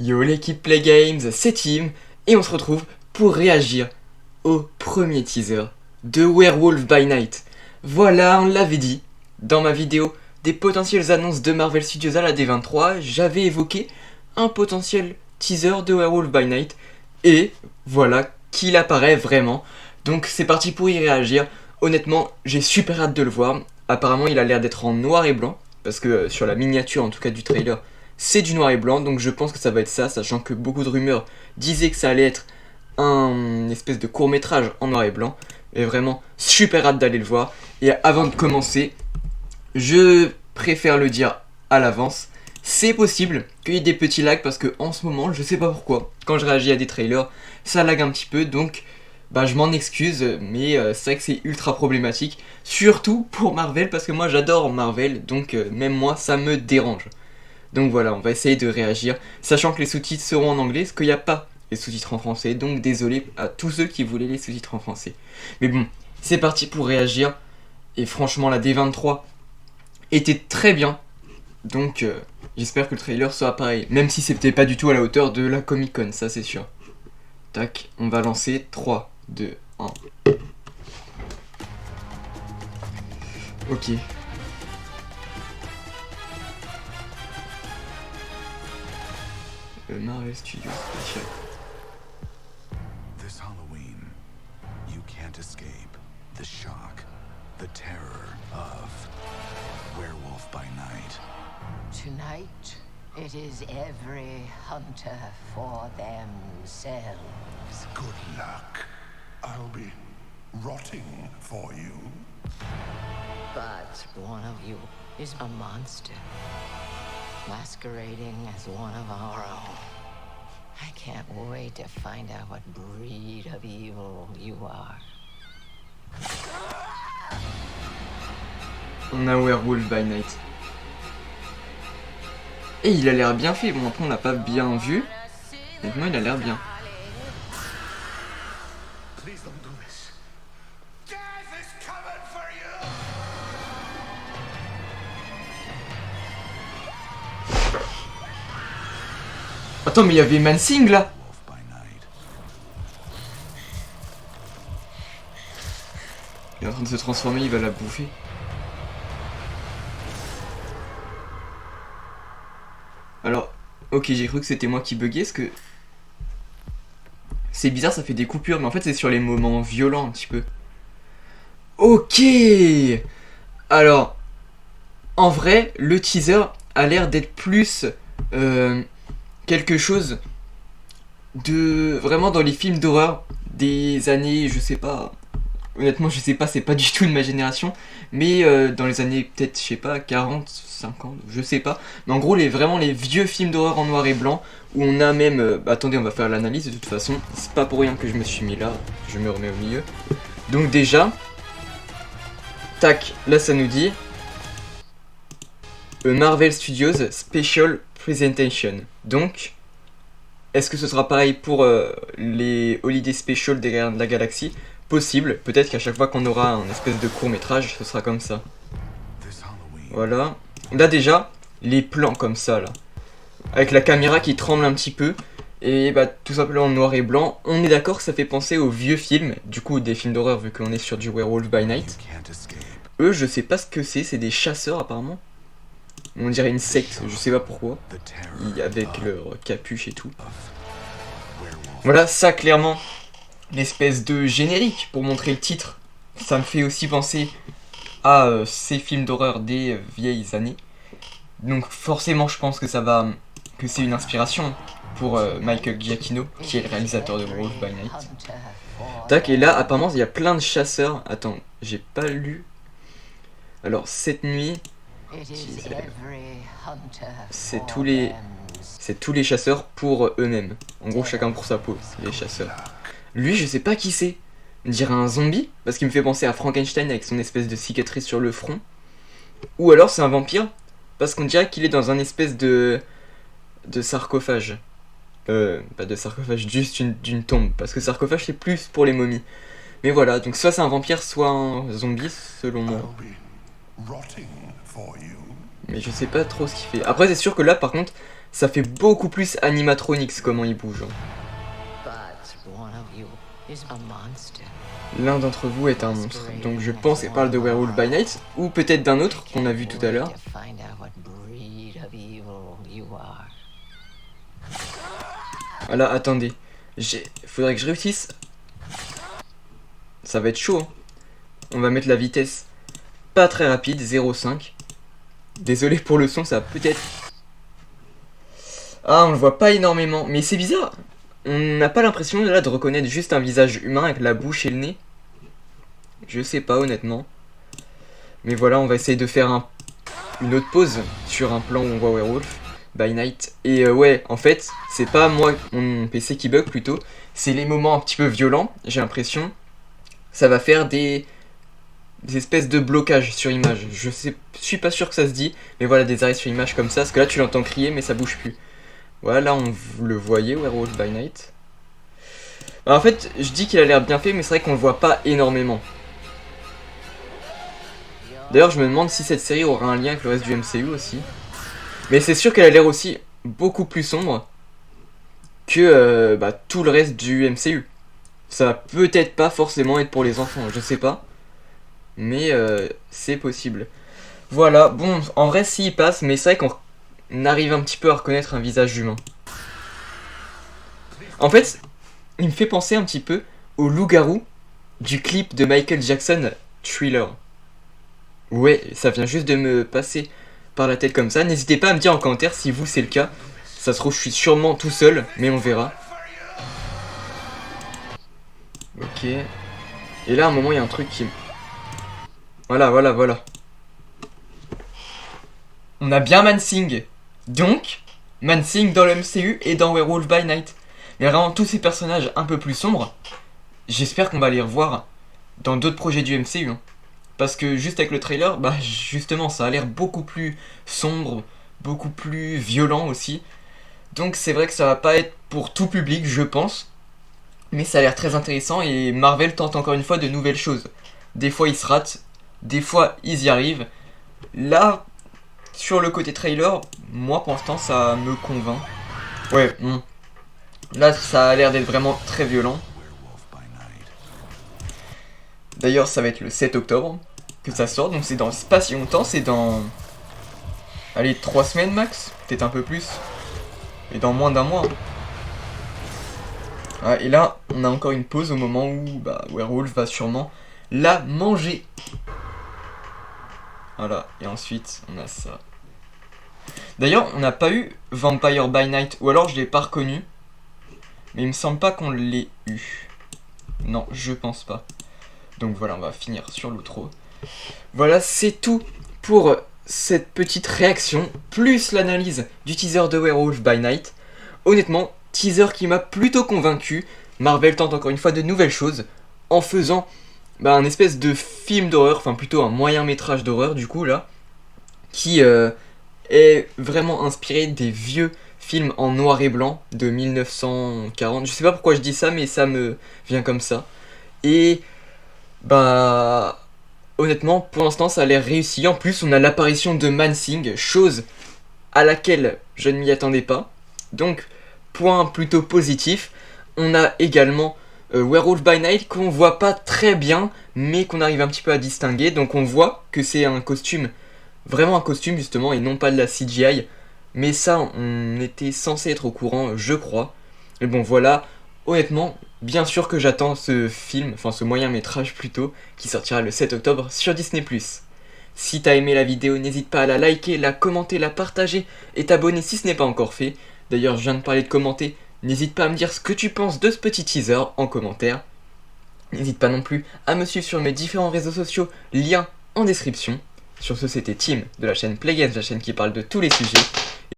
Yo l'équipe Play Games, c'est Tim, et on se retrouve pour réagir au premier teaser de Werewolf by Night. Voilà, on l'avait dit, dans ma vidéo des potentielles annonces de Marvel Studios à la D23, j'avais évoqué un potentiel teaser de Werewolf by Night, et voilà qu'il apparaît vraiment. Donc c'est parti pour y réagir. Honnêtement, j'ai super hâte de le voir. Apparemment il a l'air d'être en noir et blanc, parce que sur la miniature en tout cas du trailer, c'est du noir et blanc, donc je pense que ça va être ça, sachant que beaucoup de rumeurs disaient que ça allait être un espèce de court-métrage en noir et blanc. Et vraiment, super hâte d'aller le voir. Et avant de commencer, je préfère le dire à l'avance, c'est possible qu'il y ait des petits lags parce que en ce moment, je sais pas pourquoi, quand je réagis à des trailers, ça lag un petit peu, donc bah je m'en excuse, mais c'est vrai que c'est ultra problématique, surtout pour Marvel, parce que moi j'adore Marvel, donc même moi ça me dérange. Donc voilà, on va essayer de réagir, sachant que les sous-titres seront en anglais, parce qu'il n'y a pas les sous-titres en français, donc désolé à tous ceux qui voulaient les sous-titres en français. Mais bon, c'est parti pour réagir, et franchement la D23 était très bien, donc j'espère que le trailer sera pareil, même si c'était pas du tout à la hauteur de la Comic Con, ça c'est sûr. Tac, on va lancer 3, 2, 1. Ok. Marvel Studios spécial. This Halloween, you can't escape the shock, the terror of Werewolf by Night. Tonight, it is every hunter for themselves. Good luck. I'll be rotting for you. But one of you is a monster, masquerading as one of our own. I can't wait to find out what breed of evil you are. On a Werewolf by Night. Et il a l'air bien fait, bon après on l'a pas bien vu, mais moi il a l'air bien. Please don't do this. Death is coming for you! Attends mais il y avait Mansing là. Wolf by Night. Il est en train de se transformer, il va la bouffer. Alors, ok j'ai cru que c'était moi qui buguais parce que... C'est bizarre, ça fait des coupures, mais en fait c'est sur les moments violents un petit peu. Ok. Alors, en vrai, le teaser a l'air d'être plus quelque chose de vraiment dans les films d'horreur des années, je sais pas. Honnêtement, je sais pas, c'est pas du tout de ma génération, mais dans les années peut-être, je sais pas, 40, 50, je sais pas. Mais en gros, vraiment les vieux films d'horreur en noir et blanc, où on a même... attendez, on va faire l'analyse de toute façon. C'est pas pour rien que je me suis mis là, je me remets au milieu. Donc déjà, tac, là ça nous dit... Marvel Studios Special Presentation. Donc, est-ce que ce sera pareil pour les Holiday Special des Gardiens de la Galaxie? Possible, peut-être qu'à chaque fois qu'on aura un espèce de court-métrage, ce sera comme ça. This Halloween. Voilà. Là déjà, les plans comme ça, là. Avec la caméra qui tremble un petit peu. Et bah tout simplement en noir et blanc. On est d'accord que ça fait penser aux vieux films. Du coup, des films d'horreur vu qu'on est sur du Werewolf by You Night. can't escape. Eux, je sais pas ce que c'est des chasseurs apparemment. On dirait une secte, je sais pas pourquoi. The terror Avec leur capuche et tout. of Werewolf. Voilà, ça clairement, l'espèce de générique pour montrer le titre. Ça me fait aussi penser à ces films d'horreur des vieilles années. Donc forcément, je pense que que c'est une inspiration pour Michael Giacchino, qui est le réalisateur de Werewolf by Night. Hunter for Tac, et là, apparemment, il y a plein de chasseurs. Attends, j'ai pas lu. Alors, cette nuit, It is Teaser. every hunter C'est for tous les- themselves. c'est tous les chasseurs pour eux-mêmes. En gros, chacun pour sa peau, c'est les chasseurs. Lui, je sais pas qui c'est. On dirait un zombie, parce qu'il me fait penser à Frankenstein avec son espèce de cicatrice sur le front. Ou alors c'est un vampire, parce qu'on dirait qu'il est dans un espèce de sarcophage. Pas de sarcophage, juste d'une tombe, parce que sarcophage c'est plus pour les momies. Mais voilà, donc soit c'est un vampire, soit un zombie, selon moi. I'll be rotting for you. Mais je sais pas trop ce qu'il fait. Après, c'est sûr que là, par contre, ça fait beaucoup plus animatronics comment il bouge. But one of you is a monster. L'un d'entre vous est un monstre, donc je pense qu'elle parle de Werewolf by Night, ou peut-être d'un autre qu'on a vu tout à l'heure. To find out what breed of evil you are. Voilà, attendez, faudrait que je réussisse. Ça va être chaud, hein. On va mettre la vitesse pas très rapide, 0,5. Désolé pour le son, ça va peut-être... Ah, on le voit pas énormément, mais c'est bizarre. On n'a pas l'impression là de reconnaître juste un visage humain avec la bouche et le nez. Je sais pas honnêtement. Mais voilà, on va essayer de faire une autre pause sur un plan où on voit Werewolf by Night. Et ouais, en fait, c'est pas moi, mon PC qui bug plutôt. C'est les moments un petit peu violents, j'ai l'impression. Ça va faire des espèces de blocages sur image. Je suis pas sûr que ça se dit, mais voilà, des arrêts sur image comme ça. Parce que là, tu l'entends crier, mais ça bouge plus. Voilà, là, vous le voyez, Werewolf by Night. Alors, en fait, je dis qu'il a l'air bien fait, mais c'est vrai qu'on le voit pas énormément. D'ailleurs, je me demande si cette série aura un lien avec le reste du MCU aussi. Mais c'est sûr qu'elle a l'air aussi beaucoup plus sombre que tout le reste du MCU. Ça va peut-être pas forcément être pour les enfants, je sais pas. Mais c'est possible. Voilà, bon, en vrai, si il passe, mais c'est vrai qu'on arrive un petit peu à reconnaître un visage humain. En fait, il me fait penser un petit peu au loup-garou du clip de Michael Jackson, Thriller. Ouais, ça vient juste de me passer par la tête comme ça. N'hésitez pas à me dire en commentaire si vous c'est le cas. Ça se trouve, je suis sûrement tout seul, mais on verra. Ok. Et là, à un moment, il y a un truc qui... Voilà. On a bien Mansing. Donc, Mansing dans le MCU et dans Werewolf by Night. Mais vraiment, tous ces personnages un peu plus sombres, j'espère qu'on va les revoir dans d'autres projets du MCU. Hein. Parce que juste avec le trailer, justement, ça a l'air beaucoup plus sombre, beaucoup plus violent aussi. Donc c'est vrai que ça va pas être pour tout public, je pense. Mais ça a l'air très intéressant et Marvel tente encore une fois de nouvelles choses. Des fois ils se ratent, des fois ils y arrivent. Là, sur le côté trailer, moi pour l'instant ça me convainc. Ouais, là ça a l'air d'être vraiment très violent. D'ailleurs ça va être le 7 octobre que ça sort, donc c'est dans pas si longtemps, c'est dans... Allez, 3 semaines max, peut-être un peu plus. Et dans moins d'un mois. Ah, et là, on a encore une pause au moment où Werewolf va sûrement la manger. Voilà, et ensuite, on a ça. D'ailleurs, on n'a pas eu Vampire by Night, ou alors je l'ai pas reconnu. Mais il me semble pas qu'on l'ait eu. Non, je pense pas. Donc voilà, on va finir sur l'outro. Voilà, c'est tout pour cette petite réaction, plus l'analyse du teaser de Werewolf by Night. Honnêtement, teaser qui m'a plutôt convaincu. Marvel tente encore une fois de nouvelles choses en faisant un espèce de film d'horreur, enfin plutôt un moyen métrage d'horreur du coup là, qui est vraiment inspiré des vieux films en noir et blanc de 1940. Je sais pas pourquoi je dis ça, mais ça me vient comme ça. Et honnêtement, pour l'instant, ça a l'air réussi. En plus, on a l'apparition de Mansing, chose à laquelle je ne m'y attendais pas. Donc, point plutôt positif. On a également Werewolf by Night qu'on voit pas très bien, mais qu'on arrive un petit peu à distinguer. Donc, on voit que c'est un costume, vraiment un costume justement, et non pas de la CGI. Mais ça, on était censé être au courant, je crois. Mais bon, voilà. Honnêtement, bien sûr que j'attends ce film, enfin ce moyen métrage plutôt, qui sortira le 7 octobre sur Disney+. Si t'as aimé la vidéo, n'hésite pas à la liker, la commenter, la partager et t'abonner si ce n'est pas encore fait. D'ailleurs, je viens de parler de commenter, n'hésite pas à me dire ce que tu penses de ce petit teaser en commentaire. N'hésite pas non plus à me suivre sur mes différents réseaux sociaux, lien en description. Sur ce, c'était Tim de la chaîne Play Games, la chaîne qui parle de tous les sujets.